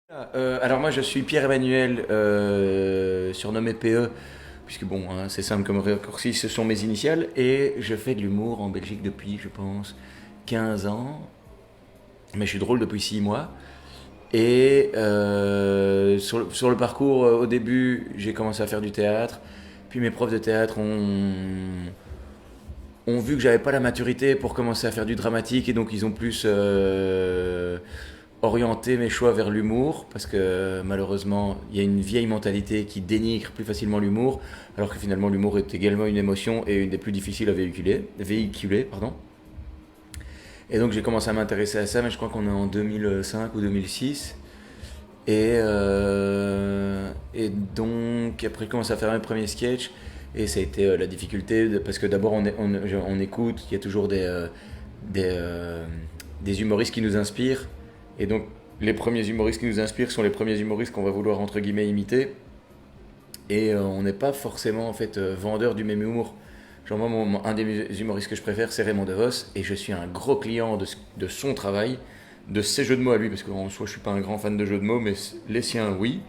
Alors moi je suis Pierre-Emmanuel, surnommé PE, puisque bon, hein, c'est simple comme raccourci, ce sont mes initiales, et je fais de l'humour en Belgique depuis, je pense, 15 ans, mais je suis drôle depuis 6 mois. Et sur le parcours, au début, j'ai commencé à faire du théâtre, puis mes profs de théâtre ont vu que j'avais pas la maturité pour commencer à faire du dramatique, et donc ils ont plus orienter mes choix vers l'humour, parce que malheureusement, il y a une vieille mentalité qui dénigre plus facilement l'humour, alors que finalement l'humour est également une émotion et une des plus difficiles à véhiculer, pardon. Et donc j'ai commencé à m'intéresser à ça, mais je crois qu'on est en 2005 ou 2006. Et donc après, j'ai commencé à faire mes premiers sketchs, et ça a été la difficulté, parce que d'abord on écoute, il y a toujours des, euh, des humoristes qui nous inspirent. Et donc, les premiers humoristes qui nous inspirent sont les premiers humoristes qu'on va vouloir, entre guillemets, imiter. Et on n'est pas forcément, en fait, vendeur du même humour. Genre, moi, un des humoristes que je préfère, c'est Raymond DeVos. Et je suis un gros client de son travail, de ses jeux de mots à lui. Parce qu'en soi, je suis pas un grand fan de jeux de mots, mais les siens, oui.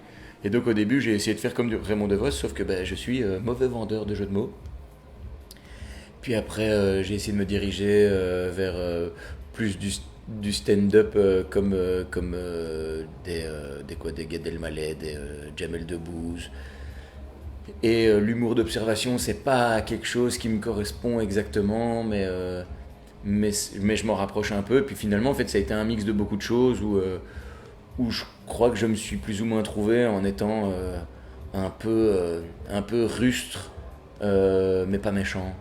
Et donc, au début, j'ai essayé de faire comme Raymond DeVos, sauf que ben, je suis mauvais vendeur de jeux de mots. Puis après, j'ai essayé de me diriger vers plus du stand-up, comme des Gad Elmaleh, des Jamel Debbouze. Et l'humour d'observation, c'est pas quelque chose qui me correspond exactement, mais je m'en rapproche un peu. Puis finalement, en fait, ça a été un mix de beaucoup de choses où je crois que je me suis plus ou moins trouvé en étant un peu rustre, mais pas méchant.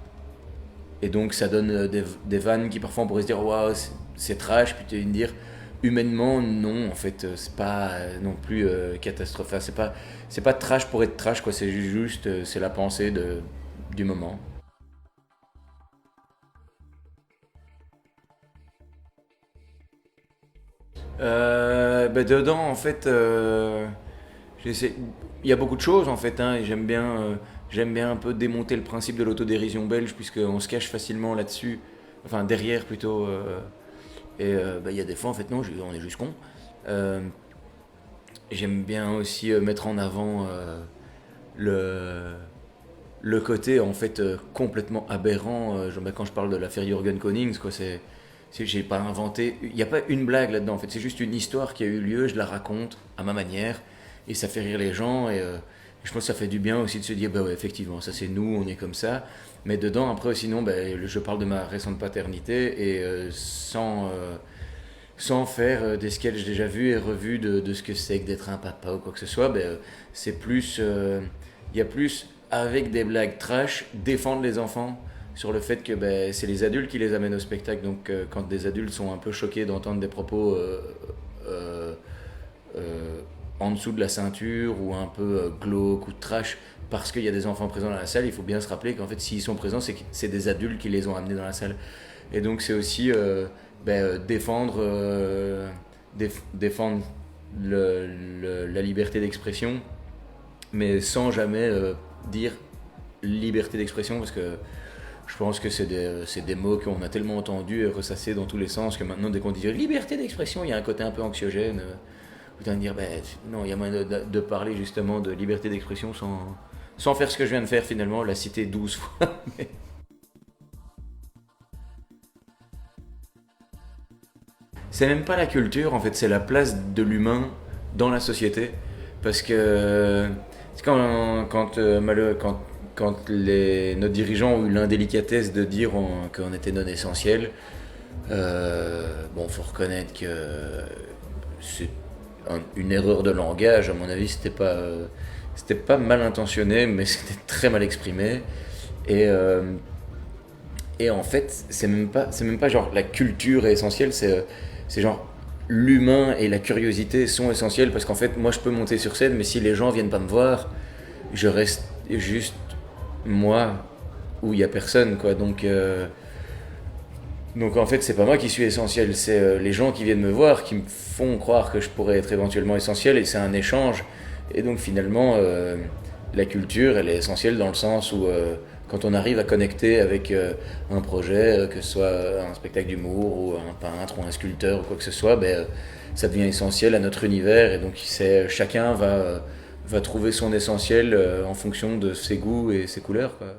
Et donc ça donne des vannes qui parfois on pourrait se dire waouh, c'est trash, puis tu vas me dire humainement non, en fait c'est pas non plus catastrophique. C'est pas trash pour être trash, quoi, c'est juste c'est la pensée du moment. Dedans en fait j'essaie- il y a beaucoup de choses en fait, hein, et j'aime bien un peu démonter le principe de l'autodérision belge, puisqu'on se cache facilement là-dessus, enfin derrière plutôt. Il y a des fois, en fait, non, on est juste con. Euh, J'aime bien aussi mettre en avant le, le côté, en fait, complètement aberrant. Quand je parle de l'affaire Jürgen Konings, quoi, j'ai pas inventé. Il n'y a pas une blague là-dedans, en fait. C'est juste une histoire qui a eu lieu, je la raconte à ma manière, et ça fait rire les gens. Je pense que ça fait du bien aussi de se dire, bah ouais, effectivement, ça c'est nous, on est comme ça. Mais dedans, après, sinon, bah, je parle de ma récente paternité, et sans faire des sketchs déjà vus et revus de ce que c'est que d'être un papa ou quoi que ce soit, c'est plus. Il y a plus, avec des blagues trash, défendre les enfants sur le fait que c'est les adultes qui les amènent au spectacle. Donc, quand des adultes sont un peu choqués d'entendre des propos euh, euh, en dessous de la ceinture ou un peu glauques ou trash parce qu'il y a des enfants présents dans la salle, il faut bien se rappeler qu'en fait, s'ils sont présents, c'est des adultes qui les ont amenés dans la salle. Et donc, c'est aussi défendre la liberté d'expression, mais sans jamais dire liberté d'expression, parce que je pense que c'est des mots qu'on a tellement entendus et ressassés dans tous les sens que maintenant, dès qu'on dit liberté d'expression, il y a un côté un peu anxiogène. Ou de dire, non, il y a moyen de parler justement de liberté d'expression sans faire ce que je viens de faire finalement, la citer 12 fois. C'est même pas la culture, en fait, c'est la place de l'humain dans la société. Parce que c'est quand nos dirigeants ont eu l'indélicatesse de dire qu'on était non essentiel, bon, faut reconnaître que c'est une erreur de langage, à mon avis, c'était pas mal intentionné, mais c'était très mal exprimé. Et, euh, et en fait, c'est même pas genre la culture est essentielle, c'est genre l'humain et la curiosité sont essentiels, parce qu'en fait, moi je peux monter sur scène, mais si les gens viennent pas me voir, je reste juste moi où il y a personne, quoi. Donc en fait, c'est pas moi qui suis essentiel, c'est les gens qui viennent me voir qui me font croire que je pourrais être éventuellement essentiel, et c'est un échange. Et donc finalement, la culture, elle est essentielle dans le sens où quand on arrive à connecter avec un projet, que ce soit un spectacle d'humour ou un peintre ou un sculpteur ou quoi que ce soit, ça devient essentiel à notre univers et donc chacun va trouver son essentiel en fonction de ses goûts et ses couleurs, quoi.